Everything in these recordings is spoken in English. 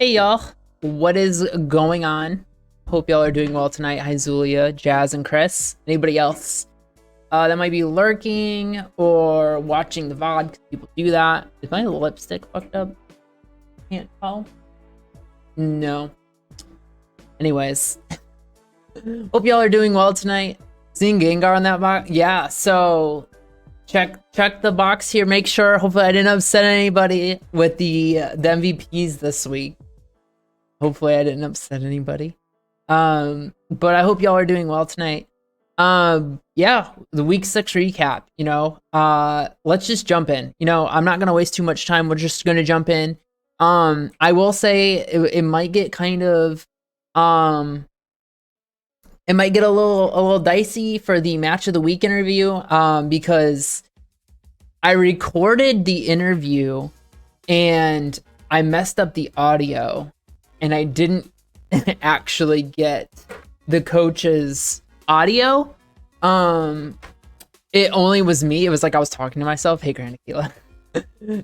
Hey y'all, what is going on? Hope y'all are doing well tonight. Hi Zulia, Jazz, and Chris. Anybody else that might be lurking or watching the VOD, 'cause people do that. Is my lipstick fucked up? Can't tell. No. Anyways, hope y'all are doing well tonight. Seeing Gengar on that box? Yeah, so check the box here. Make sure, hopefully I didn't upset anybody with the MVPs this week. Hopefully I didn't upset anybody. But I hope y'all are doing well tonight. Yeah, the week 6 recap, let's just jump in. I'm not gonna waste too much time. We're just gonna jump in. I will say it might get kind of it might get a little dicey for the match of the week interview, because I recorded the interview and I messed up the audio and I didn't actually get the coach's audio. It only was me. It was like I was talking to myself. Hey, GrandAquila.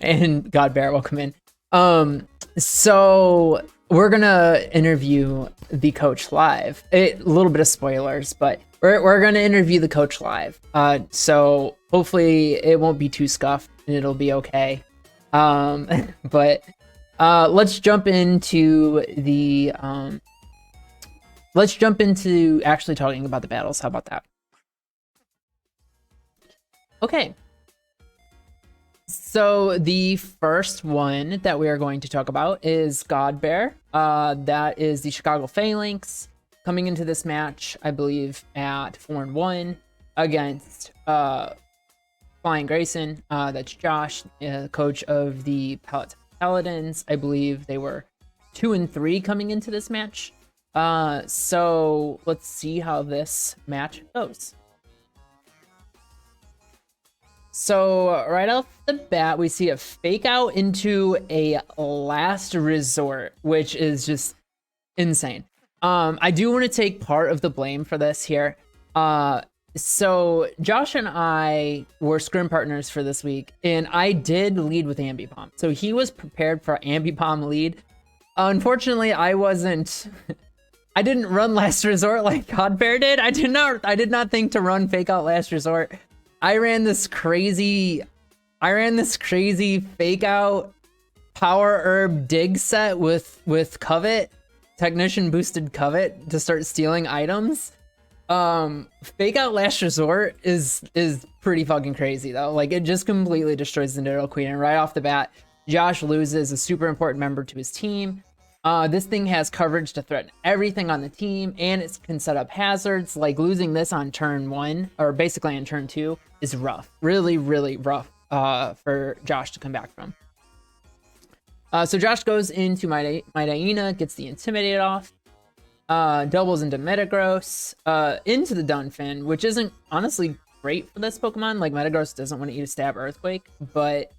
And God Bear, welcome in. So we're gonna interview the coach live. A little bit of spoilers, but we're gonna interview the coach live. So hopefully it won't be too scuffed and it'll be okay. But let's jump into the let's jump into actually talking about the battles. How about that? Okay. So the first one that we are going to talk about is God Bear. That is the Chicago Phalanx coming into this match, I believe, at 4-1 against Flying Grayson. That's Josh, coach of the Paladins. I believe they were 2-3 coming into this match. So let's see how this match goes. So right off the bat, we see a fake out into a last resort, which is just insane. I do want to take part of the blame for this here. So Josh and I were scrim partners for this week, and I did lead with Ambipom. So he was prepared for Ambipom lead. Unfortunately, I wasn't. I didn't run last resort like God Bear did. I did not think to run fake out last resort. I ran this crazy fake out power herb dig set with Covet, technician boosted Covet to start stealing items. Fake out last resort is pretty fucking crazy though. Like, it just completely destroys the Nidoqueen Queen, and right off the bat, Josh loses a super important member to his team. This thing has coverage to threaten everything on the team, and it can set up hazards. Like, losing this on turn 1, or basically on turn 2, is rough. Really, really rough for Josh to come back from. So Josh goes into my Diana, gets the Intimidate off, doubles into Metagross, into the Dunfin, which isn't honestly great for this Pokemon. Like, Metagross doesn't want to eat a stab Earthquake, but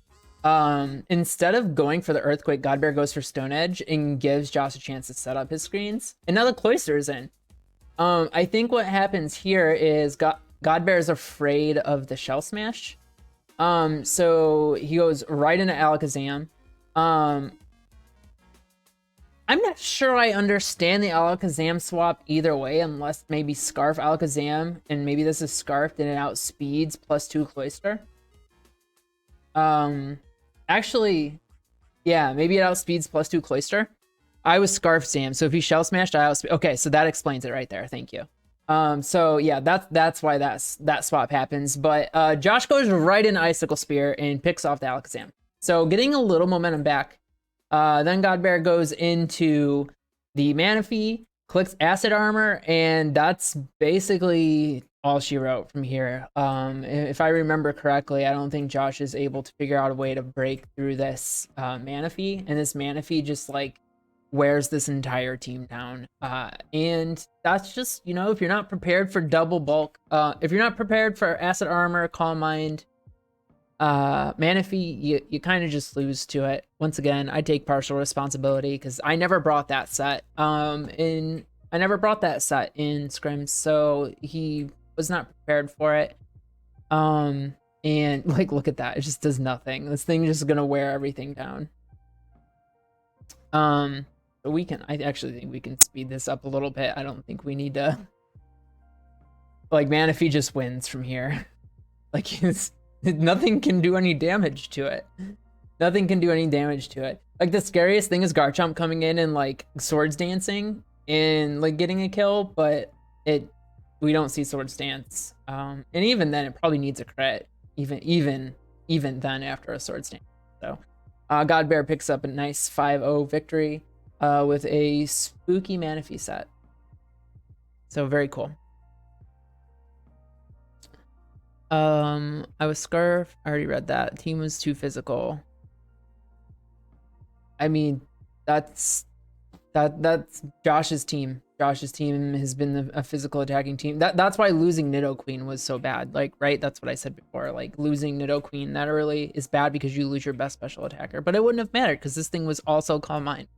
instead of going for the Earthquake, God Bear goes for Stone Edge and gives Josh a chance to set up his screens. And now the Cloyster is in. I think what happens here is God Bear is afraid of the Shell Smash. So he goes right into Alakazam. I'm not sure I understand the Alakazam swap either way, unless maybe Scarf Alakazam, and maybe this is Scarfed and it outspeeds +2 Cloyster. Actually, yeah, maybe it outspeeds +2 Cloyster. I was Scarf Sam, so if he Shell Smashed, I outspeed. Okay, so that explains it right there. Thank you. So yeah, that's why that swap happens. But Josh goes right into Icicle Spear and picks off the Alakazam. So getting a little momentum back. Then God Bear goes into the Manaphy, clicks Acid Armor, and that's basically all she wrote from here. If I remember correctly, I don't think Josh is able to figure out a way to break through this Manaphy, and this Manaphy just like wears this entire team down. And that's just, if you're not prepared for double bulk, if you're not prepared for Acid Armor, Calm Mind, Manaphy, you kind of just lose to it. Once again, I take partial responsibility because I never brought that set in scrims, so he was not prepared for it. And like, look at that, it just does nothing. This thing is just gonna wear everything down. So we can, I actually think we can speed this up a little bit. I don't think we need to, like, Manaphy just wins from here. Like, nothing can do any damage to it. Nothing can do any damage to it. Like, the scariest thing is Garchomp coming in and, like, Swords Dancing and, like, getting a kill, but we don't see Swords Dance. And even then, it probably needs a crit, even then after a Swords Dance. So, Godbear picks up a nice 5-0 victory with a spooky Manaphy set. So, very cool. I was Scarf. I already read that. Team was too physical. I mean, that's Josh's team. Josh's team has been a physical attacking team. That's why losing Nidoqueen was so bad. Like, right? That's what I said before. Like, losing Nidoqueen that early is bad because you lose your best special attacker. But it wouldn't have mattered because this thing was also Calm Mind.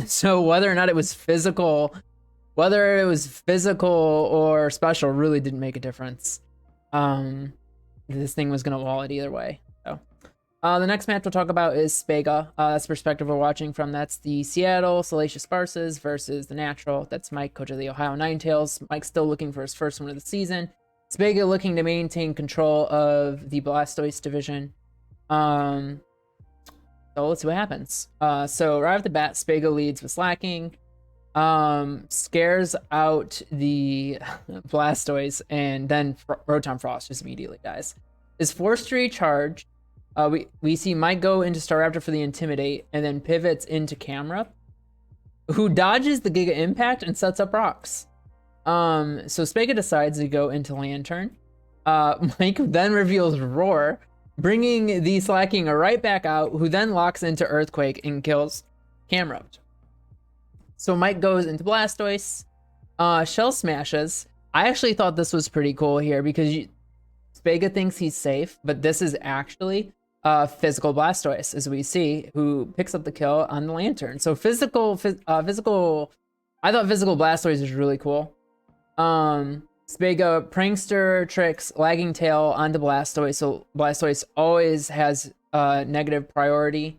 So whether or not it was physical, or special really didn't make a difference. This thing was gonna wall it either way. So the next match we'll talk about is Spega. That's the perspective we're watching from. That's the Seattle Salacious Sparses versus the Natural. That's Mike, coach of the Ohio Ninetales. Mike's still looking for his first win of the season. Spega looking to maintain control of the Blastoise division. So let's see what happens. So right off the bat, Spega leads with Slacking. Scares out the Blastoise, and then Rotom Frost just immediately dies. Is forced to recharge. We see Mike go into Staraptor for the Intimidate, and then pivots into Camera, who dodges the Giga Impact and sets up rocks. So Spega decides to go into Lantern. Mike then reveals Roar, bringing the Slacking right back out, who then locks into Earthquake and kills Camera. So Mike goes into Blastoise, Shell Smashes. I actually thought this was pretty cool here because Spega thinks he's safe, but this is actually physical Blastoise, as we see, who picks up the kill on the Lantern. So physical, I thought physical Blastoise is really cool. Spega prankster tricks Lagging Tail onto Blastoise, so Blastoise always has negative priority.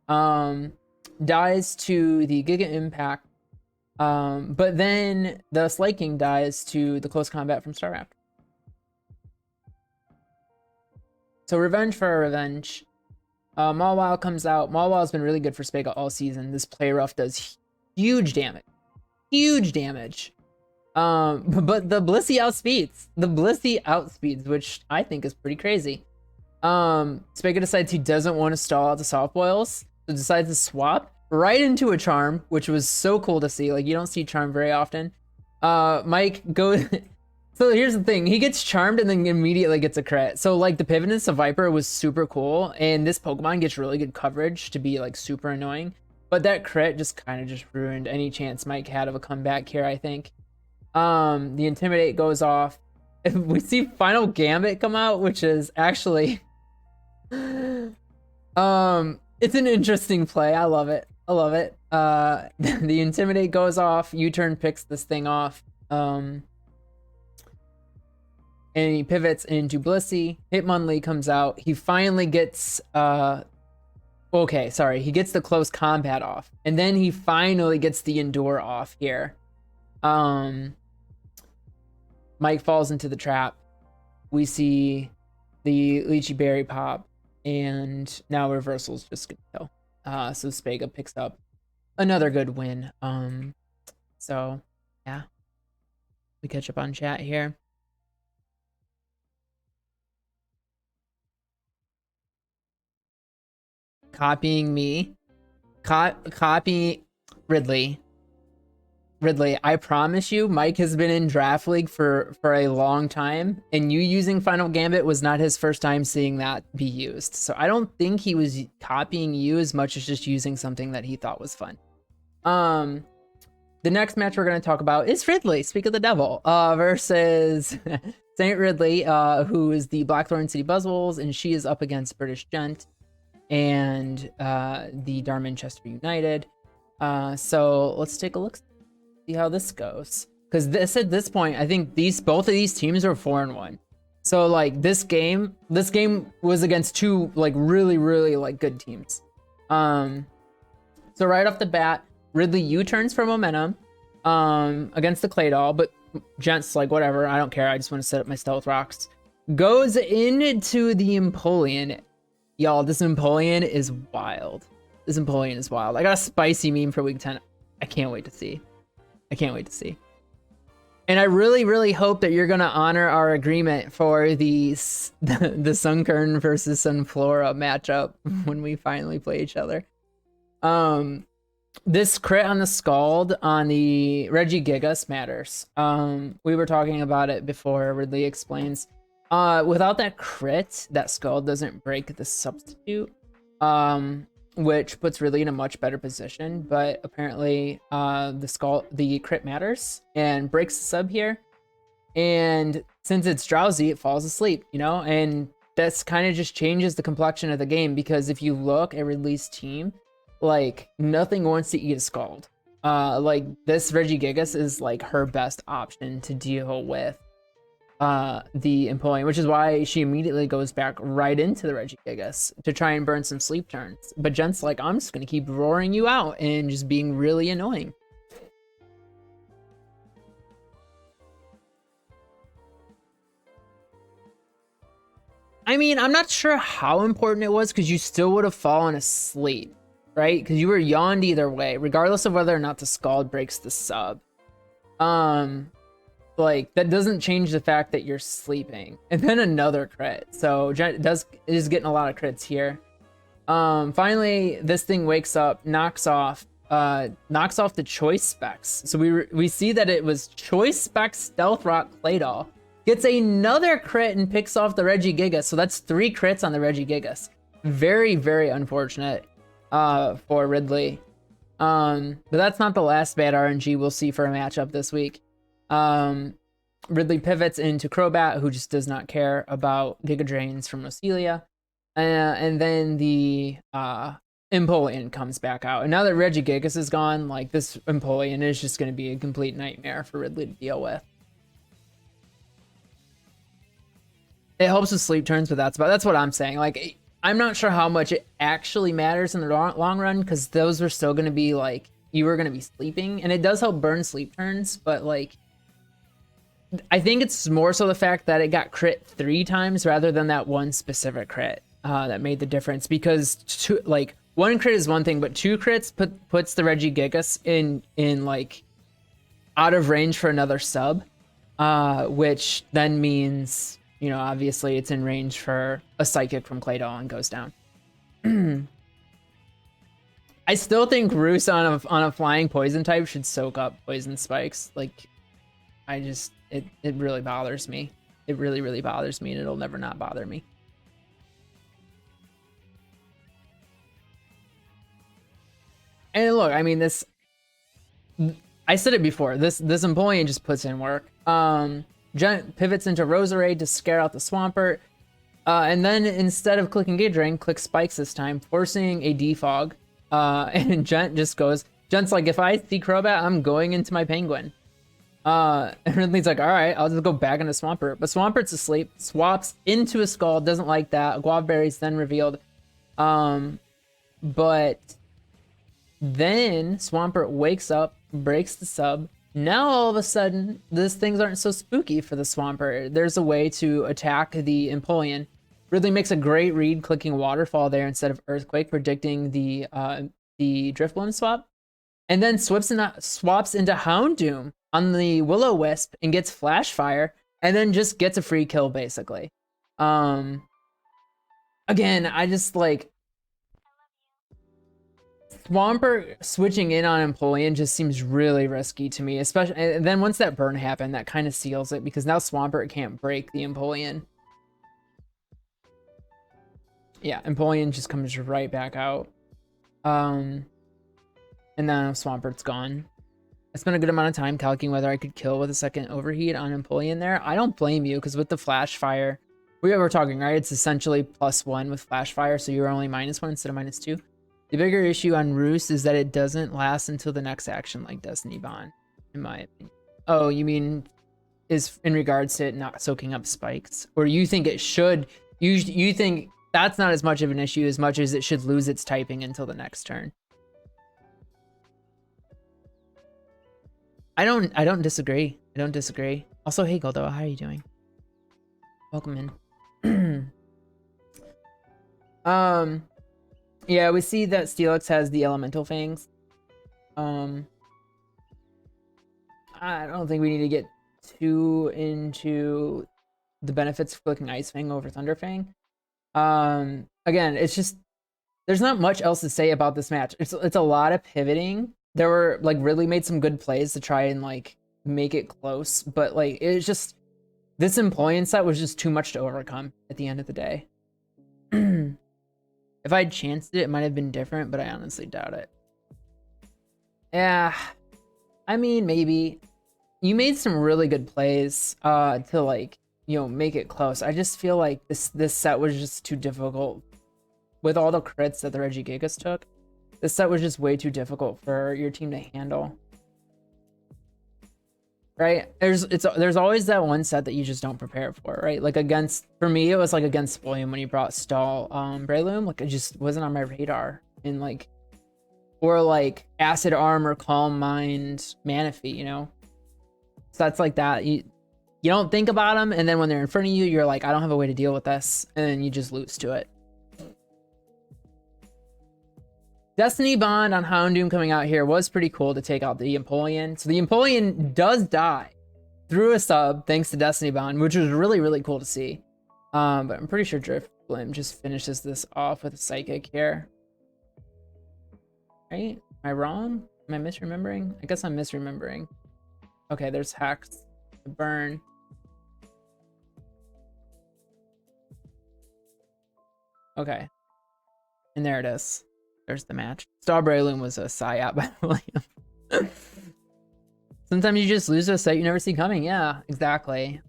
Dies to the Giga Impact, but then the Slaking dies to the Close Combat from Staraptor. So revenge for a revenge. Mawile comes out. Mawile's been really good for Spega all season. This Play Rough does huge damage. Huge damage. But the Blissey outspeeds, which I think is pretty crazy. Spega decides he doesn't want to stall out the soft boils, so decides to swap right into a Charm, which was so cool to see. Like, you don't see Charm very often. Mike goes... So here's the thing. He gets Charmed and then immediately gets a crit. So, like, the Pivotance of Viper was super cool, and this Pokemon gets really good coverage to be, like, super annoying. But that crit just kind of just ruined any chance Mike had of a comeback here, I think. The Intimidate goes off. We see Final Gambit come out, which is actually... it's an interesting play. I love it. The Intimidate goes off. U-turn picks this thing off. And he pivots into Blissey. Hitmonlee comes out. He finally gets... he gets the Close Combat off. And then he finally gets the Endure off here. Mike falls into the trap. We see the Lychee Berry pop. And now Reversal's just gonna kill. So Spega picks up another good win. So, yeah. We catch up on chat here. Copying me. Copy Ridley. I promise you, Mike has been in Draft League for a long time, and you using Final Gambit was not his first time seeing that be used. So I don't think he was copying you as much as just using something that he thought was fun. The next match we're going to talk about is Ridley, Speak of the Devil, versus Saint Ridley, who is the Blackthorn City Buzzwoles, and she is up against British Gent and the Darmanchester United. So let's take a look, see how this goes. Because at this point, I think both of these teams are 4-1. So like this game was against two like really like good teams. So right off the bat, Ridley U-turns for momentum against the Claydol, but Gent's like, whatever, I don't care. I just want to set up my Stealth Rocks. Goes into the Empoleon. Y'all, this Empoleon is wild. This Empoleon is wild. I got a spicy meme for week 10. I can't wait to see. I can't wait to see. And I really, really hope that you're going to honor our agreement for the Sunkern versus Sunflora matchup when we finally play each other. This crit on the Scald on the Regigigas matters. We were talking about it before Ridley explains. Without that crit, that Scald doesn't break the substitute, which puts Ridley in a much better position. But apparently, the crit matters and breaks the sub here. And since it's drowsy, it falls asleep, you know? And that's kind of just changes the complexion of the game, because if you look at Ridley's team, like, nothing wants to eat a Scald. Like, this Regigigas is, like, her best option to deal with the Empoleon, which is why she immediately goes back right into the Regigigas to try and burn some sleep turns. But Gent's like, I'm just going to keep roaring you out and just being really annoying. I mean, I'm not sure how important it was, because you still would have fallen asleep. Right? Because you were yawned either way, regardless of whether or not the Scald breaks the sub. Like, that doesn't change the fact that you're sleeping. And then another crit. So Gent is getting a lot of crits here. Finally, this thing wakes up, knocks off the choice specs. So we see that it was choice specs Stealth Rock Claydol. Gets another crit and picks off the Regigigas. So that's 3 crits on the Regigigas. Very, very unfortunate for Ridley. But that's not the last bad RNG we'll see for a matchup this week. Ridley pivots into Crobat, who just does not care about Giga Drains from Roselia. And then the Empoleon comes back out. And now that Regigigas is gone, like, this Empoleon is just going to be a complete nightmare for Ridley to deal with. It helps with sleep turns, but that's what I'm saying. Like, I'm not sure how much it actually matters in the long run, because those were still going to be, like, you were going to be sleeping. And it does help burn sleep turns, but, like, I think it's more so the fact that it got crit 3 times rather than that one specific crit that made the difference. Because, like, 1 crit is one thing, but 2 crits puts the Regigigas in, like, out of range for another sub, which then means, you know, obviously it's in range for a Psychic from Claydol and goes down. I still think Roos on a flying poison type should soak up poison spikes. Like, it really bothers me. It really, really bothers me, and it'll never not bother me. And look, I mean, I said it before, this Empoleon just puts in work. Gent pivots into Roserade to scare out the Swampert. And then instead of clicking Gauge Ring, click Spikes this time, forcing a Defog. And Gent just goes, Gent's like, if I see Crobat, I'm going into my Penguin. And Ridley's like, all right, I'll just go back into Swampert. But Swampert's asleep, swaps into a Skull, doesn't like that. Guavaberry's then revealed. But then Swampert wakes up, breaks the sub. Now all of a sudden, these things aren't so spooky for the Swampert. There's a way to attack the Empoleon. Ridley makes a great read, clicking Waterfall there instead of Earthquake, predicting the Driftbloom swap. And then swaps into Houndoom on the Will-O-Wisp and gets Flash Fire, and then just gets a free kill, basically. Again, I just, like, Swampert switching in on Empoleon just seems really risky to me, especially, and then once that burn happened, that kind of seals it, because now Swampert can't break the Empoleon. Yeah, Empoleon just comes right back out. And then Swampert's gone. I spent a good amount of time calculating whether I could kill with a second Overheat on Empoleon there. I don't blame you, because with the Flash Fire, we were talking, right? It's essentially +1 with Flash Fire, so you're only -1 instead of -2. The bigger issue on Roos is that it doesn't last until the next action, like Destiny Bond, in my opinion. Oh, you mean is in regards to it not soaking up spikes? Or you think it should, you think that's not as much of an issue as much as it should lose its typing until the next turn? I don't disagree. I don't disagree. Also, hey Goldo, how are you doing? Welcome in. Yeah, we see that Steelix has the elemental fangs. I don't think we need to get too into the benefits of clicking Ice Fang over Thunder Fang. Again, it's just there's not much else to say about this match. It's a lot of pivoting. There were like really made some good plays to try and like make it close, but like it's just this Empoleon set was just too much to overcome at the end of the day. If I'd chanced it, it might have been different, but I honestly doubt it. Yeah, I mean, maybe. You made some really good plays to like, you know, make it close. I just feel like this set was just too difficult. With all the crits that the Regigigas took, this set was just way too difficult for your team to handle. Right? There's always that one set that you just don't prepare for, right? Like for me, it was like against William when he brought Stall Breloom. Like it just wasn't on my radar. And like, or like Acid Arm or Calm Mind Manaphy, you know? So that's like that. You don't think about them, and then when they're in front of you, you're like, I don't have a way to deal with this, and then you just lose to it. Destiny Bond on Houndoom coming out here was pretty cool to take out the Empoleon. So the Empoleon does die through a sub thanks to Destiny Bond, which was really, really cool to see. But I'm pretty sure Drift Blim just finishes this off with a Psychic here. Right? Am I wrong? Am I misremembering? I guess I'm misremembering. Okay, there's Hex. Burn. Okay. And there it is. There's the match. Star Breloom was a Psyop by William. Sometimes you just lose a set you never see coming. Yeah, exactly.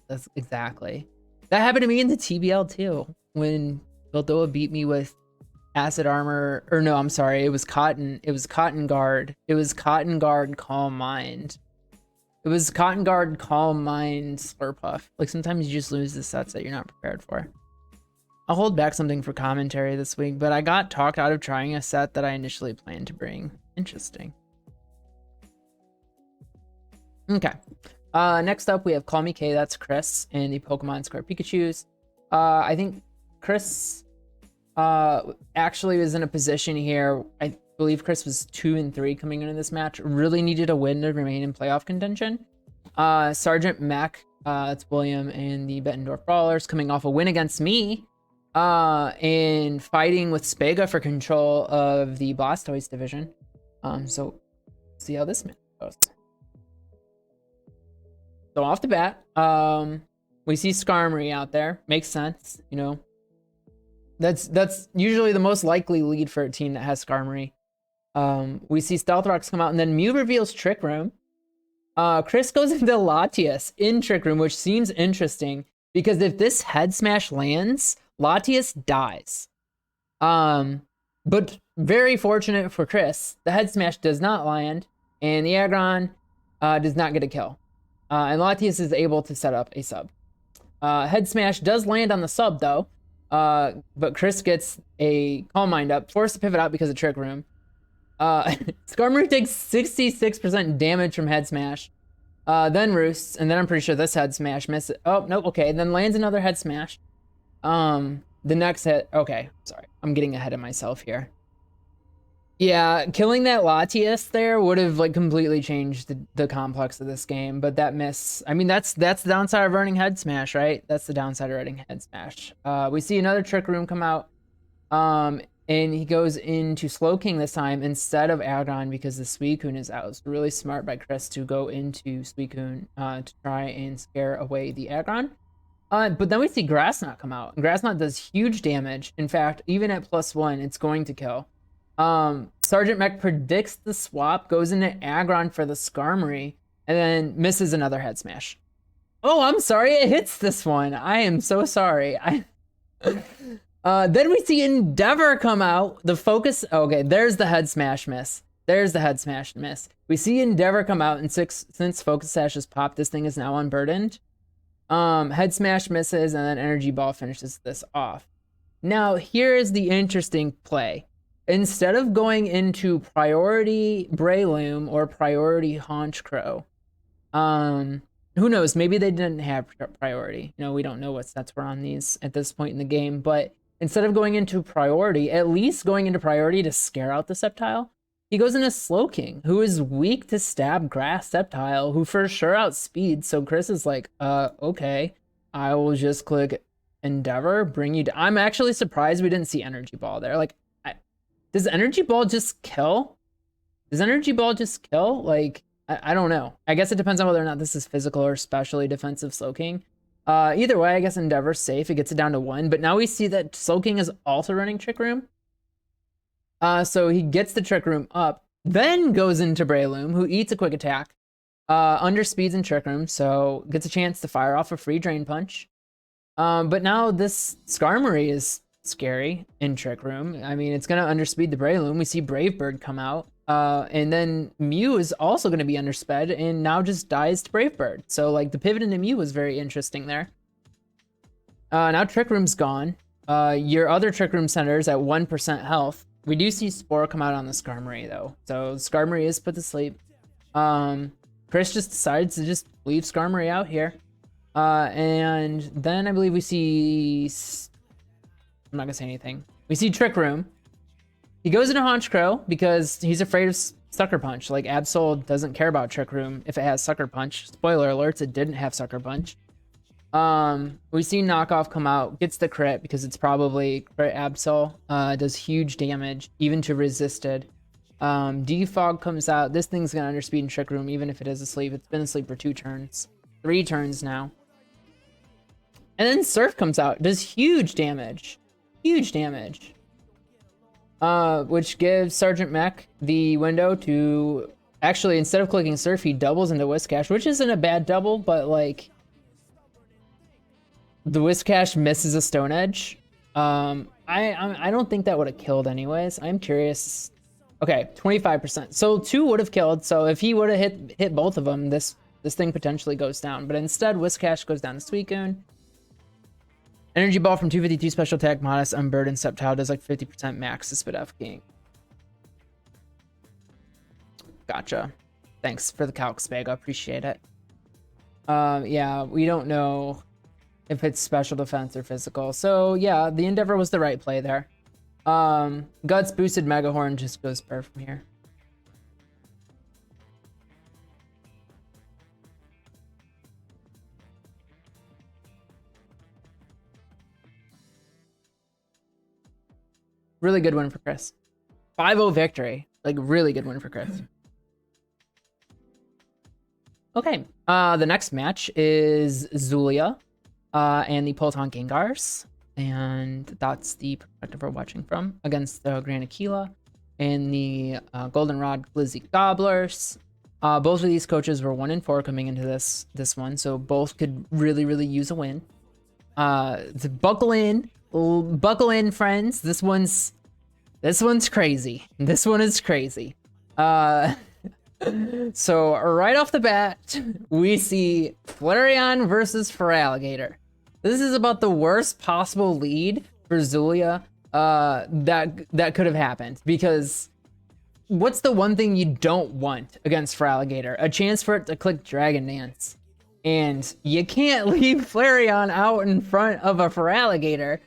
That's exactly. That happened to me in the TBL too. When Goldoa beat me with Acid Armor. Or no, I'm sorry. It was Cotton. It was Cotton Guard. It was Cotton Guard Calm Mind. It was Cotton Guard Calm Mind Slurpuff. Like sometimes you just lose the sets that you're not prepared for. I'll hold back something for commentary this week, but I got talked out of trying a set that I initially planned to bring. Interesting. Okay. Next up, we have Call Me K. That's Chris and the Pokemon Square Pikachus. I think Chris actually was in a position here. I believe Chris was 2 and 3 coming into this match. Really needed a win to remain in playoff contention. Sergeant Mac, that's William and the Bettendorf Brawlers, coming off a win against me. And fighting with Spega for control of the Blastoise division. So see how this match goes. So off the bat, we see Skarmory out there. Makes sense, you know. That's usually the most likely lead for a team that has Skarmory. We see Stealth Rocks come out, and then Mew reveals Trick Room. Chris goes into Latias in Trick Room, which seems interesting because if this Head Smash lands, Latias dies. But very fortunate for Chris, the Head Smash does not land, and the Aggron does not get a kill. And Latias is able to set up a sub. Head Smash does land on the sub, though. But Chris gets a Calm Mind up, forced to pivot out because of Trick Room. Skarmory takes 66% damage from Head Smash. Then Roosts, and then I'm pretty sure this Head Smash misses. Oh, nope, okay. Then lands another Head Smash. The next hit, okay, sorry, I'm getting ahead of myself here. Yeah, killing that Latias there would have like completely changed the complex of this game, but that miss, I mean, that's the downside of running Head Smash, right? That's the downside of running Head Smash. We see another Trick Room come out, and he goes into Slowking this time instead of Aggron because the Suicune is out. It's really smart by Chris to go into Suicune to try and scare away the Aggron. But then we see Grass Knot come out, and Grass Knot does huge damage. In fact, even at +1, it's going to kill. Sergeant Mech predicts the swap, goes into Aggron for the Skarmory, and then misses another Head Smash. Oh, I'm sorry, it hits this one. I am so sorry. Then we see Endeavor come out. The focus, okay, there's the Head Smash miss. There's the Head Smash miss. We see Endeavor come out, and since Focus Sash has popped, this thing is now unburdened. Head Smash misses, and then Energy Ball finishes this off. Now, here is the interesting play. instead of going into priority Breloom or priority Honchkrow, who knows? Maybe they didn't have priority. You know, we don't know what sets were on these at this point in the game, but instead of going into priority, at least going into priority to scare out the Sceptile, he goes into Slowking, who is weak to stab grass Sceptile, who for sure outspeeds. So Chris is like, okay, I will just click Endeavor, bring you down. I'm actually surprised we didn't see Energy Ball there. Like, does Energy Ball just kill? Does Energy Ball just kill? Like, I don't know. I guess it depends on whether or not this is physical or specially defensive Slowking. Either way, I guess Endeavor's safe. It gets it down to 1. But now we see that Slowking is also running Trick Room. So he gets the Trick Room up, then goes into Breloom, who eats a quick attack, underspeeds in Trick Room, so gets a chance to fire off a free Drain Punch. But now this Skarmory is scary in Trick Room. I mean, it's going to underspeed the Breloom. We see Brave Bird come out, and then Mew is also going to be undersped, and now just dies to Brave Bird. So, like, the pivot into Mew was very interesting there. Now Trick Room's gone. Your other Trick Room centers at 1% health. We do see Spore come out on the Skarmory, though. So Skarmory is put to sleep. Chris just decides to just leave Skarmory out here. And then I believe we see... I'm not going to say anything. We see Trick Room. He goes into Honchkrow because he's afraid of Sucker Punch. Like, Absol doesn't care about Trick Room if it has Sucker Punch. Spoiler alerts, it didn't have Sucker Punch. We see Knockoff come out, gets the crit because it's probably crit Absol, does huge damage, even to resisted. Defog comes out. This thing's gonna underspeed in Trick Room, even if it is asleep. It's been asleep for 2 turns. 3 turns now. And then Surf comes out, does huge damage. Huge damage. Which gives Sergeant Mech the window to... Actually, instead of clicking Surf, he doubles into Whiscash, which isn't a bad double, but, like... The Whiscash misses a Stone Edge. I don't think that would have killed anyways. I'm curious. Okay, 25%. So 2 would have killed. So if he would have hit both of them, this thing potentially goes down. But instead, Whiscash goes down to Suicune. Energy Ball from 252 special attack, modest, unburdened, Sceptile does like 50% max to spit F King. Gotcha. Thanks for the calc, Spag. I appreciate it. Yeah, we don't know if it's special defense or physical. So yeah, the Endeavor was the right play there. Guts boosted Mega Horn just goes per from here. Really good win for Chris. 5-0 victory. Like, really good win for Chris. Okay, the next match is Zulia. And the Polton Gengars, and that's the perspective we're watching from, against the GrandAquila and the Goldenrod Glizzy Gobblers. Both of these coaches were 1-4 coming into this one, so both could really use a win. Buckle in, friends. This one's crazy. This one is crazy. So right off the bat, we see Flareon versus Feraligatr. This is about the worst possible lead for Zulia that could have happened, because what's the one thing you don't want against Feraligatr? A chance for it to click Dragon Dance. And you can't leave Flareon out in front of a Feraligatr.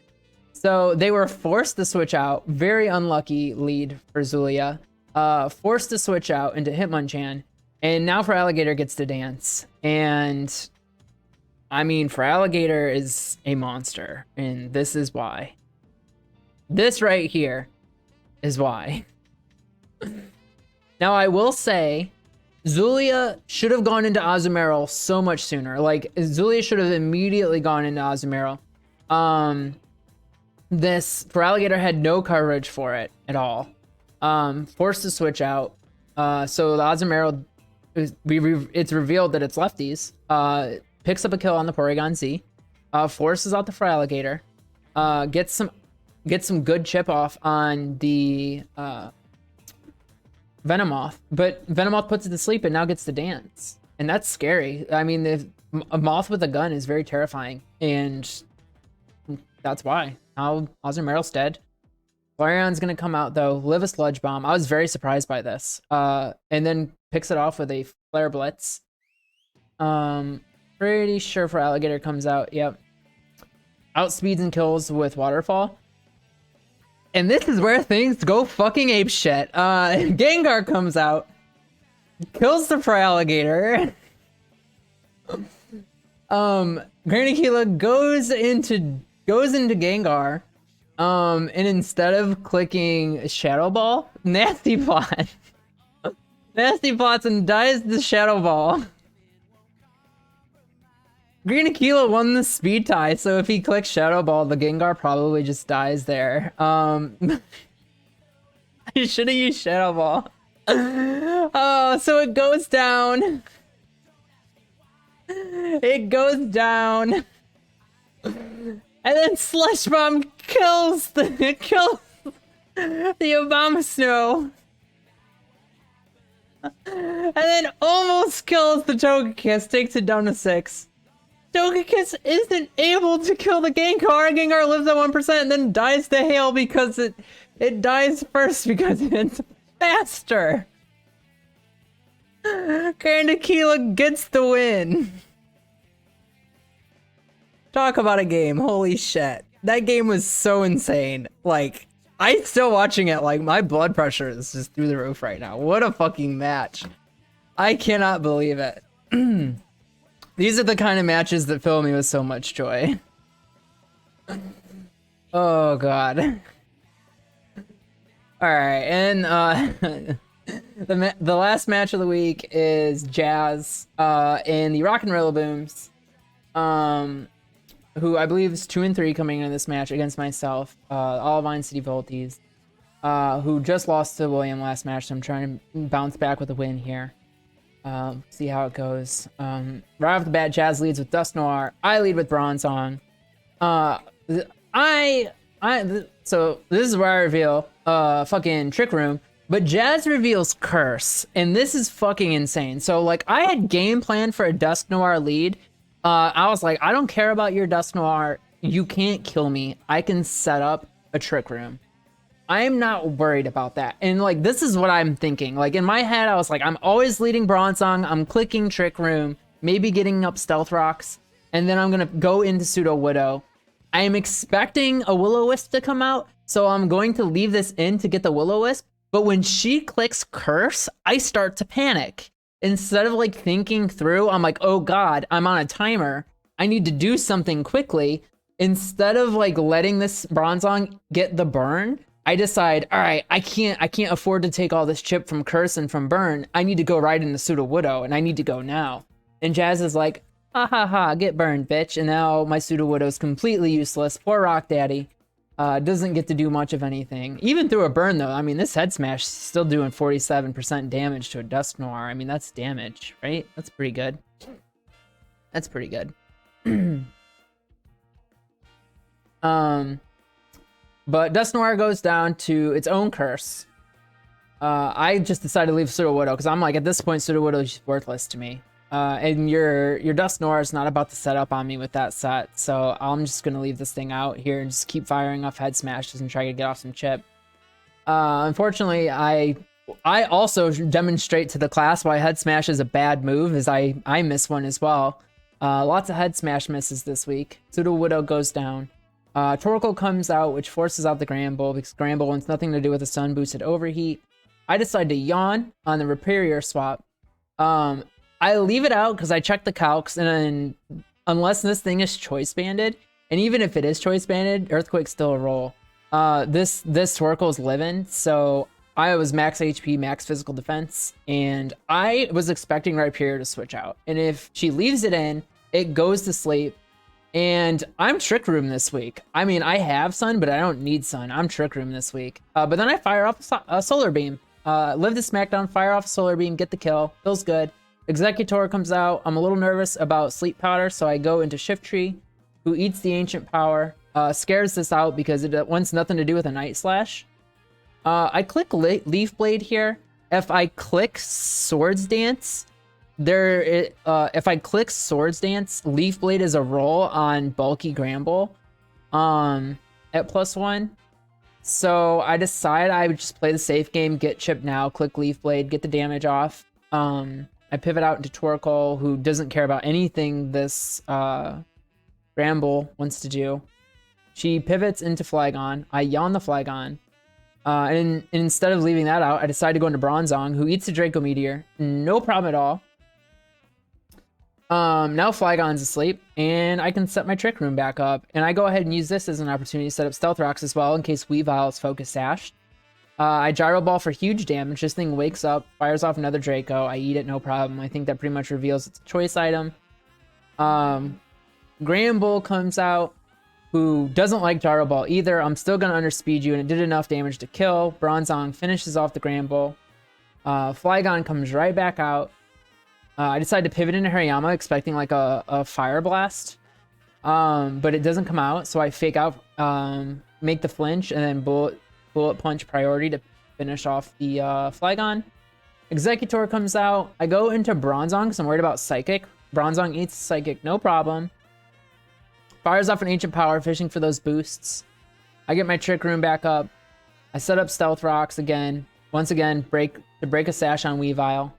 So they were forced to switch out. Very unlucky lead for Zulia. Forced to switch out into Hitmonchan, and now Feraligatr gets to dance. And I mean, Feraligatr is a monster, and this is why. This right here is why. Now, I will say, Zulia should have gone into Azumarill so much sooner. Like, Zulia should have immediately gone into Azumarill. This Feraligatr had no coverage for it at all. Forced to switch out. So the Azumarill, it's revealed that it's lefties. Picks up a kill on the Porygon Z. Forces out the Feraligatr. Gets some good chip off on the Venomoth, but Venomoth puts it to sleep and now gets to dance, and that's scary. I mean, a moth with a gun is very terrifying, and that's why. Now Azumarill's dead. Flareon's gonna come out though, live a Sludge Bomb. I was very surprised by this. And then picks it off with a Flare Blitz. Pretty sure Feraligatr comes out, yep. Outspeeds and kills with Waterfall. And this is where things go fucking apeshit. Gengar comes out, kills the Feraligatr. GrandAquila goes into Gengar. And instead of clicking Shadow Ball, Nasty Plot. Nasty Plots and dies the Shadow Ball. GrandAquila won the speed tie, so if he clicks Shadow Ball, the Gengar probably just dies there. I should have used Shadow Ball. Oh, so it goes down. It goes down. And then Slush Bomb kills the Abomasnow. And then almost kills the Togekiss, takes it down to 6. Togekiss isn't able to kill the Gengar. Gengar lives at 1% and then dies to Hail because it dies first because it's faster. GrandAquila gets the win. Talk about a game. Holy shit. That game was so insane. Like, I'm still watching it. Like, my blood pressure is just through the roof right now. What a fucking match. I cannot believe it. These are the kind of matches that fill me with so much joy. Oh, God. Alright, and the last match of the week is Jazz in the Rock and Rillabooms, who I believe is 2 and 3 coming into this match against myself, Olivine City Volties, who just lost to William last match, so I'm trying to bounce back with a win here. See how it goes. Right off the bat, Jazz leads with Dust Noir. I lead with Bronzong. So this is where I reveal fucking Trick Room, but Jazz reveals Curse, and this is fucking insane. So like, I had game planned for a Dust Noir lead. I was like, I don't care about your Dust Noir. You can't kill me. I can set up a Trick Room. I'm not worried about that. And like, this is what I'm thinking. Like, in my head, I was like, I'm always leading Bronzong. I'm clicking Trick Room, maybe getting up Stealth Rocks, and then I'm gonna go into Pseudo Widow. I am expecting a Will-O-Wisp to come out, so I'm going to leave this in to get the Will-O-Wisp. But when she clicks Curse, I start to panic. Instead of like thinking through, I'm like, oh God, I'm on a timer. I need to do something quickly. Instead of like letting this Bronzong get the burn, I decide, all right, I can't afford to take all this chip from Curse and from burn. I need to go right into Pseudo Widow, and I need to go now. And Jazz is like, ha ha ha, get burned, bitch. And now my Pseudo Widow's completely useless. Poor Rock Daddy. Doesn't get to do much of anything. Even through a burn, though, I mean, this head smash is still doing 47% damage to a Dust Noir. I mean, that's damage, right? That's pretty good. That's pretty good. But Dust Noir goes down to its own Curse. I just decided to leave Pseudo Widow because I'm like, at this point, Pseudo Widow is just worthless to me. And your Dust Noir is not about to set up on me with that set, so I'm just gonna leave this thing out here and just keep firing off head smashes and try to get off some chip. Unfortunately, I also demonstrate to the class why head smash is a bad move, as I miss one as well. Lots of head smash misses this week. Pseudo Widow goes down. Torkoal comes out, which forces out the Granbull because Granbull wants nothing to do with the Sun Boosted Overheat. I decide to yawn on the Rhyperior swap. I leave it out because I check the calcs, and unless this thing is choice banded, and even if it is choice banded, Earthquake's still a roll. This Torkoal's living, so I was max HP, max physical defense, and I was expecting Rhyperior to switch out. And if she leaves it in, it goes to sleep. And I'm Trick Room this week. I mean, I have Sun, but I don't need Sun. I'm Trick Room this week. But then I fire off a Solar Beam. Live the Smackdown, fire off a Solar Beam, get the kill. Feels good. Executor comes out. I'm a little nervous about Sleep Powder, so I go into Shift Tree, who eats the Ancient Power. Scares this out because it wants nothing to do with a Night Slash. I click Leaf Blade here. If I click Swords Dance, if I click Swords Dance, Leaf Blade is a roll on bulky Granbull at +1. So I decided I would just play the safe game, get Chip now, click Leaf Blade, get the damage off. I pivot out into Torkoal, who doesn't care about anything this Bramble wants to do. She pivots into Flygon. I yawn the Flygon. And instead of leaving that out, I decide to go into Bronzong, who eats the Draco Meteor. No problem at all. Now Flygon's asleep, and I can set my Trick Room back up. And I go ahead and use this as an opportunity to set up Stealth Rocks as well, in case Weavile is Focus Sashed. I Gyro Ball for huge damage. This thing wakes up, fires off another Draco. I eat it, no problem. I think that pretty much reveals it's a choice item. Granbull comes out, who doesn't like Gyro Ball either. I'm still going to underspeed you, and it did enough damage to kill. Bronzong finishes off the Granbull. Flygon comes right back out. I decided to pivot into Hariyama, expecting like a Fire Blast. But it doesn't come out, so I fake out, make the flinch, and then Bullet Punch priority to finish off the Flygon. Executor comes out. I go into Bronzong because I'm worried about Psychic. Bronzong eats Psychic, no problem. Fires off an Ancient Power, fishing for those boosts. I get my Trick Room back up. I set up Stealth Rocks again. Once again, break a Sash on Weavile.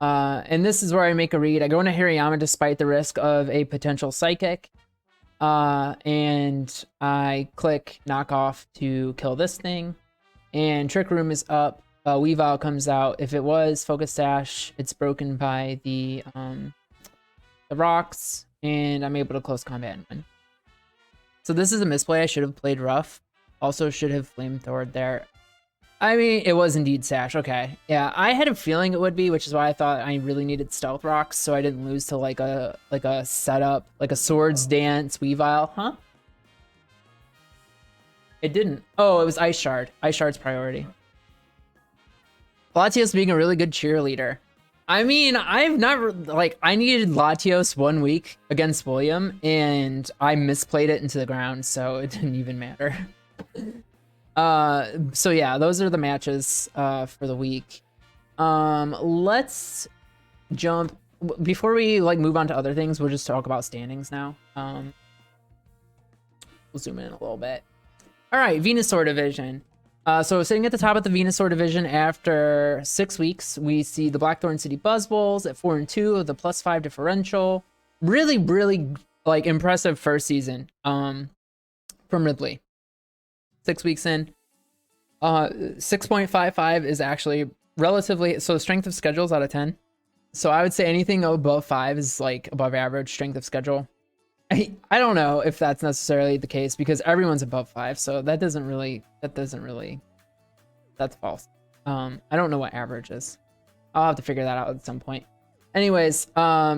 And this is where I make a read. I go into Hariyama despite the risk of a potential Psychic. And I click Knock Off to kill this thing. And Trick Room is up. Weavile comes out. If it was Focus Sash, it's broken by the rocks. And I'm able to close combat and win. So this is a misplay. I should have played rough. Also should have flamethrowered there. I mean, it was indeed Sash. Okay. Yeah, I had a feeling it would be, which is why I thought I really needed Stealth Rocks so I didn't lose to like a setup, like a Swords Dance Weavile. Huh? It didn't. Oh, it was Ice Shard. Ice Shard's priority. Latios being a really good cheerleader. I mean, I've not, like, I needed Latios 1 week against William, and I misplayed it into the ground, so it didn't even matter. So yeah, those are the matches for the week. Let's jump, before we, like, move on to other things, we'll just talk about standings now. We'll zoom in a little bit. All right, Venusaur division. So sitting at the top of the Venusaur division after 6 weeks, we see the Blackthorn City Buzzballs at 4-2 with a +5 differential. Really, really like impressive first season from Ridley. 6 weeks in. 6.55 is actually relatively, so strength of schedules out of 10. So I would say anything above 5 is like above average strength of schedule. I don't know if that's necessarily the case because everyone's above 5, so that's false. I don't know what average is. I'll have to figure that out at some point. Anyways,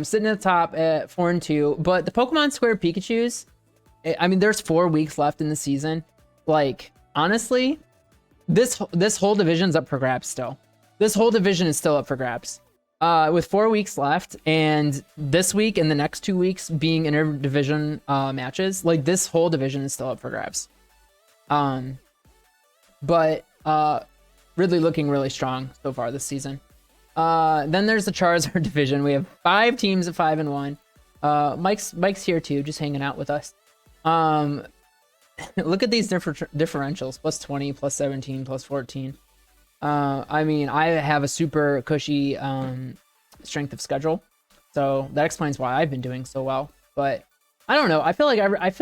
sitting at the top at 4-2, but the Pokemon Square Pikachus, I mean, there's 4 weeks left in the season. Like, honestly, this whole division's up for grabs still. This whole division is still up for grabs. With 4 weeks left, and this week and the next 2 weeks being interdivision matches, like this whole division is still up for grabs. But Ridley looking really strong so far this season. Then there's the Charizard division. We have 5 teams at 5-1. Mike's here too, just hanging out with us. Look at these differentials: +20, +17, +14. I mean, I have a super cushy strength of schedule, so that explains why I've been doing so well. But I don't know. I feel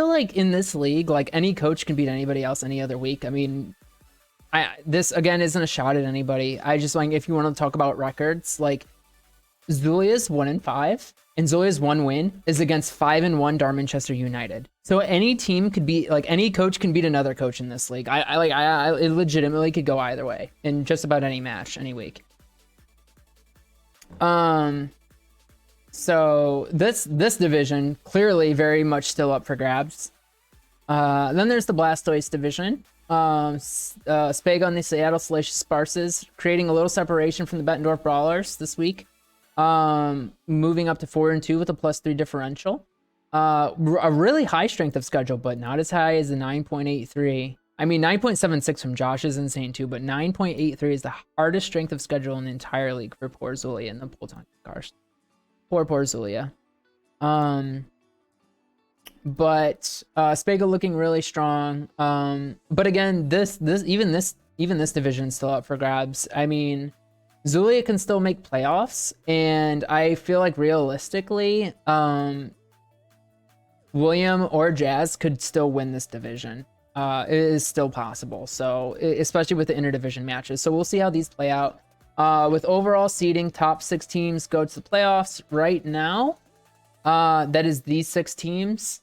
like in this league, like any coach can beat anybody else any other week. I mean, this again isn't a shot at anybody. I just like, if you want to talk about records, like Zulia's 1-5, and Zulia's 1 win is against 5-1 Darmanchester United. So any team could be, like, any coach can beat another coach in this league. I it legitimately could go either way in just about any match, any week. So this division clearly very much still up for grabs. Then there's the Blastoise division. Spago and the Seattle Salacious Sparses creating a little separation from the Bettendorf Brawlers this week. Moving up to 4-2 with a +3 differential. A really high strength of schedule, but not as high as the 9.83. I mean, 9.76 from Josh is insane too, but 9.83 is the hardest strength of schedule in the entire league for poor Zulia and the Polton cars. Poor Zulia. But Spega looking really strong. But again, even this division is still up for grabs. I mean, Zulia can still make playoffs, and I feel like realistically, William or Jazz could still win this division. It is still possible. So especially with the interdivision matches. So we'll see how these play out. With overall seeding, top 6 teams go to the playoffs right now. That is these 6 teams.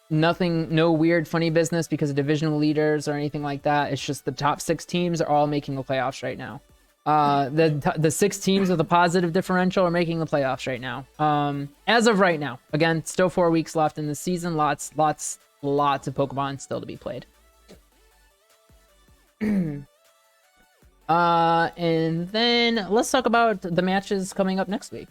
Nothing, no weird funny business because of divisional leaders or anything like that. It's just the top 6 teams are all making the playoffs right now. The 6 teams with a positive differential are making the playoffs right now. As of right now, again, still 4 weeks left in the season. Lots of Pokemon still to be played. And then let's talk about the matches coming up next week.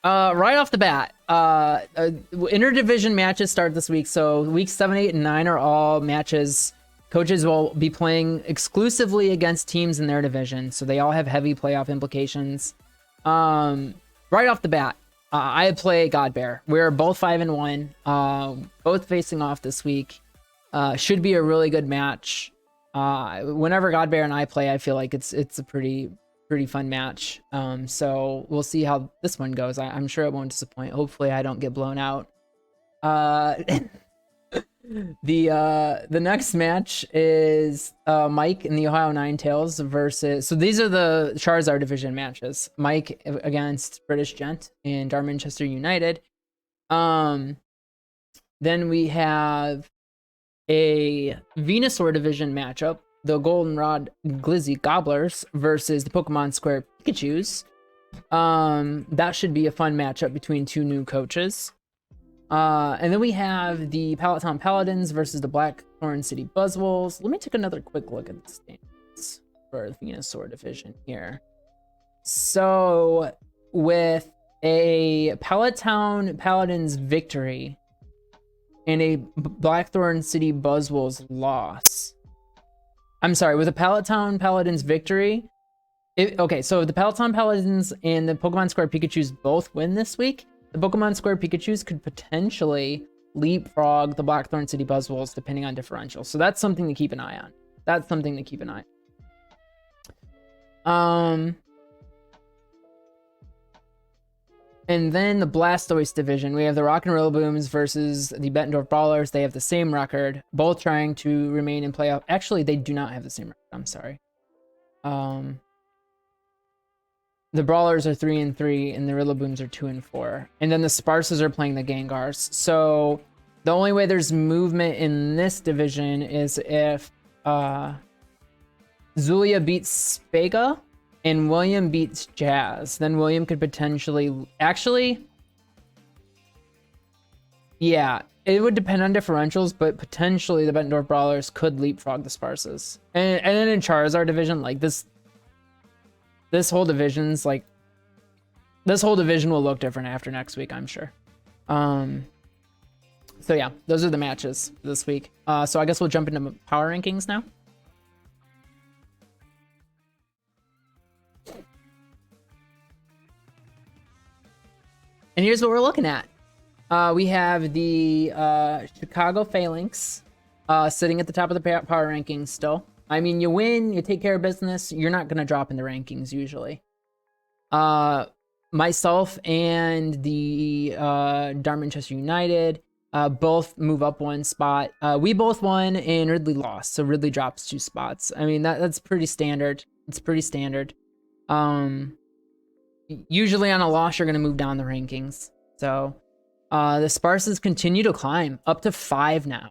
Right off the bat, interdivision matches start this week. So weeks 7, 8, and 9 are all matches. Coaches will be playing exclusively against teams in their division, so they all have heavy playoff implications. Right off the bat, I play Godbear. We're both 5-1, both facing off this week. Should be a really good match. Whenever Godbear and I play, I feel like it's a pretty fun match. So we'll see how this one goes. I'm sure it won't disappoint. Hopefully I don't get blown out. The next match is Mike and the Ohio Ninetales versus, so these are the Charizard division matches. Mike against British Gent and Darmanchester United. Then we have a Venusaur division matchup, the Goldenrod Glizzy Gobblers versus the Pokemon Square Pikachus. That should be a fun matchup between 2 new coaches. And then we have the Peloton Paladins versus the Blackthorn City Buzzwoles. Let me take another quick look at the standings for the Venusaur division here. So with a Peloton Paladins victory and a Blackthorn City Buzzwoles loss. I'm sorry, with a Peloton Paladins victory. Okay, so the Peloton Paladins and the Pokemon Square Pikachus both win this week. The Pokemon Square Pikachus could potentially leapfrog the Blackthorn City Buzzwoles depending on differential. So that's something to keep an eye on. And then the Blastoise division, we have the Rock and Rillabooms versus the Bettendorf Brawlers. They have the same record, both trying to remain in playoff. Actually, they do not have the same record. I'm sorry. The Brawlers are 3-3, and the Rillabooms are 2-4. And then the Sparses are playing the Gengars. So the only way there's movement in this division is if Zulia beats Spega and William beats Jazz. Then William could potentially... Actually, yeah, it would depend on differentials, but potentially the Bettendorf Brawlers could leapfrog the Sparses. And then in Charizard division, like this whole division's like... This whole division will look different after next week, I'm sure. So yeah, those are the matches this week. So I guess we'll jump into power rankings now. And here's what we're looking at. We have the Chicago Phalanx sitting at the top of the power rankings still. I mean, you win, you take care of business, you're not going to drop in the rankings usually. Myself and the Darmanchester United both move up 1 spot. We both won and Ridley lost, so Ridley drops 2 spots. I mean, that's pretty standard. It's pretty standard. Usually on a loss, you're going to move down the rankings. So the Sparses continue to climb up to 5 now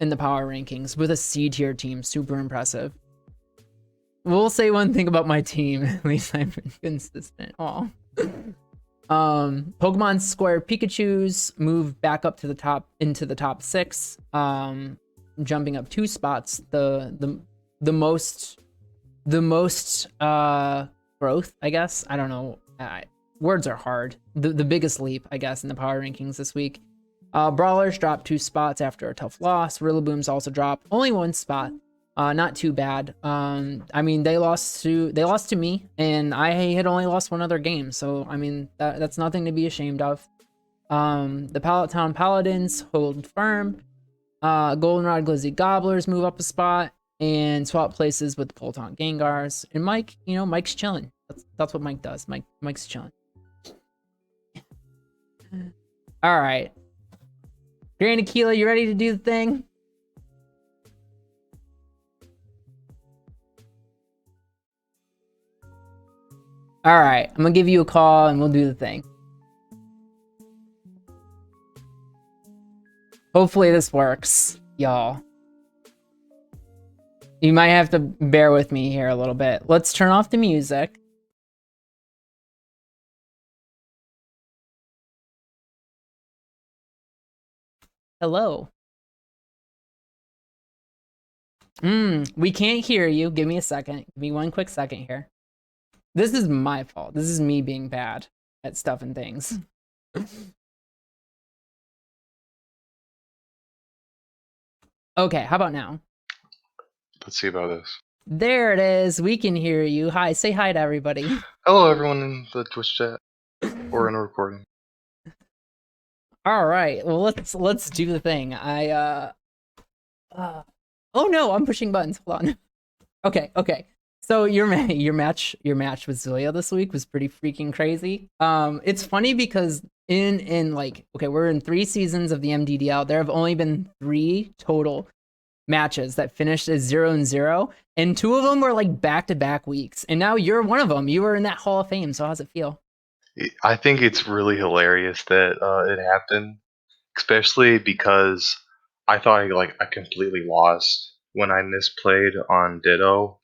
in the power rankings with a C tier team. Super impressive. We'll say one thing about my team. At least I've been consistent. Oh. Pokemon Square Pikachus move back up to the top, into the top 6, jumping up 2 spots. The most growth, I guess. I don't know. Words are hard. The biggest leap, I guess, in the power rankings this week. Brawlers dropped 2 spots after a tough loss. Rillabooms also dropped only 1 spot. Not too bad. I mean, they lost to me, and I had only lost 1 other game. So I mean, that's nothing to be ashamed of. The Pallet Town Paladins hold firm. Goldenrod Glizzy Gobblers move up a spot and swap places with the Polton Gengars. And Mike, you know, Mike's chilling. That's what Mike does. Mike's chilling. All right. GrandAquila, you ready to do the thing? All right, I'm gonna give you a call and we'll do the thing. Hopefully this works, y'all. You might have to bear with me here a little bit. Let's turn off the music. Hello. We can't hear you. Give me a second. Give me one quick second here. This is my fault. This is me being bad at stuff and things. Okay, how about now? Let's see about this. There it is. We can hear you. Hi, say hi to everybody. Hello, everyone in the Twitch chat or in a recording. All right. Well, let's do the thing. Oh no, I'm pushing buttons. Hold on. Okay. So your match with Zulia this week was pretty freaking crazy. It's funny because in like, okay, we're in 3 seasons of the MDDL. There have only been 3 total matches that finished as 0-0, and 2 of them were like back-to-back weeks. And now you're one of them. You were in that Hall of Fame. So how's it feel? I think it's really hilarious that it happened, especially because I thought I completely lost when I misplayed on Ditto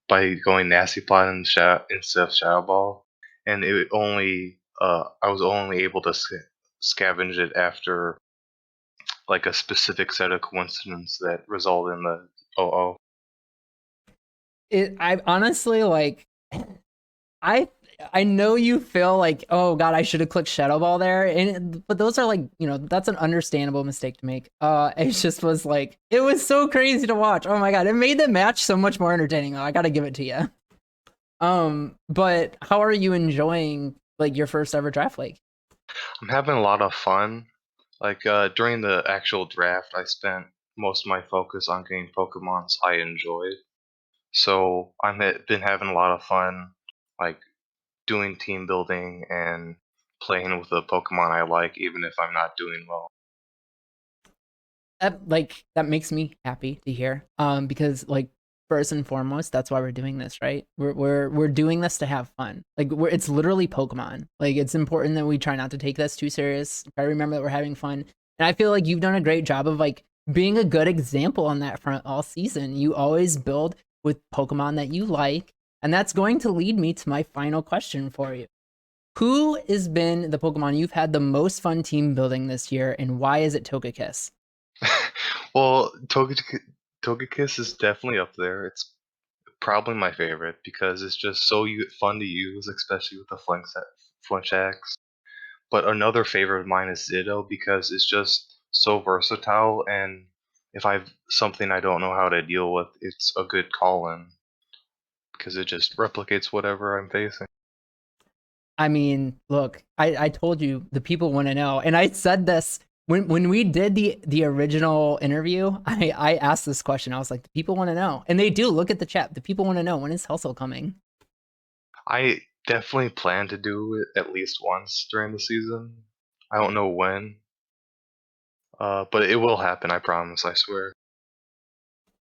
by going Nasty Plot instead of Shadow Ball, and it only I was only able to scavenge it after like a specific set of coincidences that result in the 0-0. I honestly like I know you feel like, oh god, I should have clicked Shadow Ball there, but those are like, you know, that's an understandable mistake to make. It just was like, it was so crazy to watch. Oh my god, it made the match so much more entertaining. I gotta give it to you. But how are you enjoying like your first ever draft league? I'm having a lot of fun. Like during the actual draft, I spent most of my focus on getting Pokemons I enjoyed. So been having a lot of fun, like doing team building and playing with the Pokemon I like, even if I'm not doing well. That makes me happy to hear. Because like first and foremost, that's why we're doing this, right? We're doing this to have fun. Like it's literally Pokemon. Like it's important that we try not to take this too serious. Try to remember that we're having fun. And I feel like you've done a great job of like being a good example on that front all season. You always build with Pokemon that you like, and that's going to lead me to my final question for you. Who has been the Pokemon you've had the most fun team building this year, and why is it Togekiss? Well, Togekiss is definitely up there. It's probably my favorite because it's just so fun to use, especially with the flinch axe. But another favorite of mine is Ditto because it's just so versatile, and if I've something I don't know how to deal with, it's a good call-in because it just replicates whatever I'm facing. I mean, look, I told you the people want to know, and I said this when we did the original interview. I asked this question. I was like, the people want to know, and they do. Look at the chat. The people want to know, when is Hustle coming? I definitely plan to do it at least once during the season. I don't know when, but it will happen. I promise. I swear.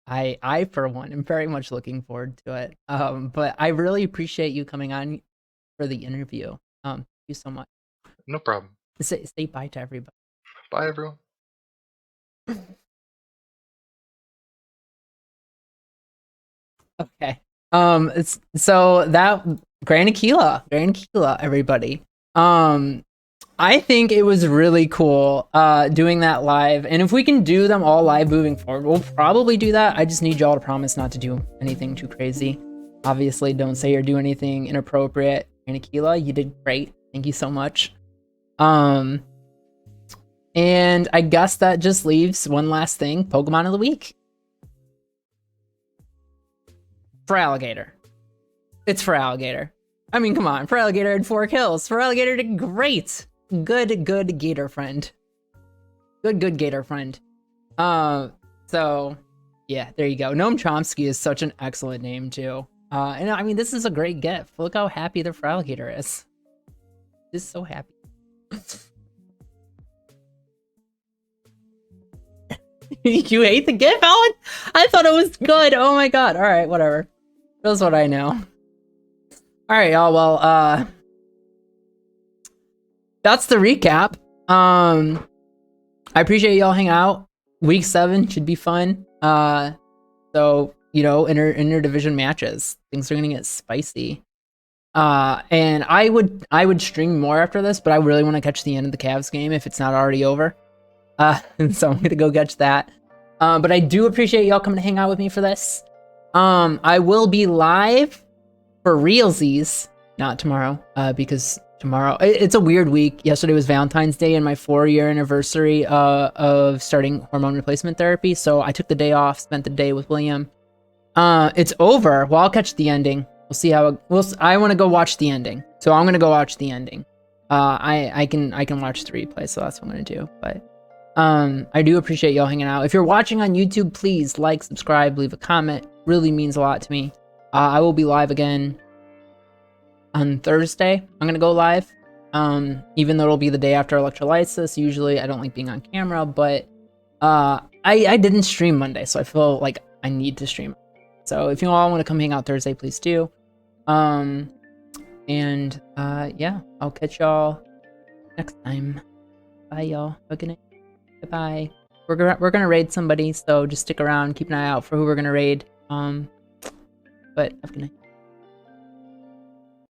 I for one am very much looking forward to it. But I really appreciate you coming on for the interview. Thank you so much. No problem. Say bye to everybody. Bye, everyone. Okay. So that GrandAquila, everybody. I think it was really cool doing that live, and if we can do them all live moving forward, we'll probably do that. I just need y'all to promise not to do anything too crazy. Obviously, don't say or do anything inappropriate. GrandAquila, you did great. Thank you so much. And I guess that just leaves one last thing: Pokemon of the week. Feraligatr. It's Feraligatr. I mean, come on. Feraligatr had 4 kills. Feraligatr did great. good gator friend. Good gator friend. So yeah, there you go. Noam Chomsky is such an excellent name too. And I mean, this is a great gift. Look how happy the Feraligatr is. Just so happy. You hate the gift, Alan? I thought it was good. Oh my god. All right, whatever. That's what I know. All right, y'all. Well, that's the recap. I appreciate y'all hanging out. Week 7 should be fun. So, you know, interdivision matches. Things are gonna get spicy. And I would stream more after this, but I really want to catch the end of the Cavs game if it's not already over. And so I'm gonna go catch that. But I do appreciate y'all coming to hang out with me for this. I will be live for realsies, not tomorrow, because tomorrow it's a weird week. Yesterday was Valentine's Day and my 4-year anniversary of starting hormone replacement therapy. So I took the day off, spent the day with William. It's over. Well, I'll catch the ending. We'll see how I want to go watch the ending. So I'm gonna go watch the ending. I can watch the replay, so that's what I'm gonna do. But I do appreciate y'all hanging out. If you're watching on YouTube, please like, subscribe, leave a comment. Really means a lot to me. I will be live again on Thursday. I'm gonna go live. Even though it'll be the day after electrolysis. Usually I don't like being on camera, but I didn't stream Monday, so I feel like I need to stream. So if you all want to come hang out Thursday, please do. Yeah, I'll catch y'all next time. Bye, y'all. Have a good night. Goodbye. We're gonna raid somebody, so just stick around, keep an eye out for who we're gonna raid. But have a good night.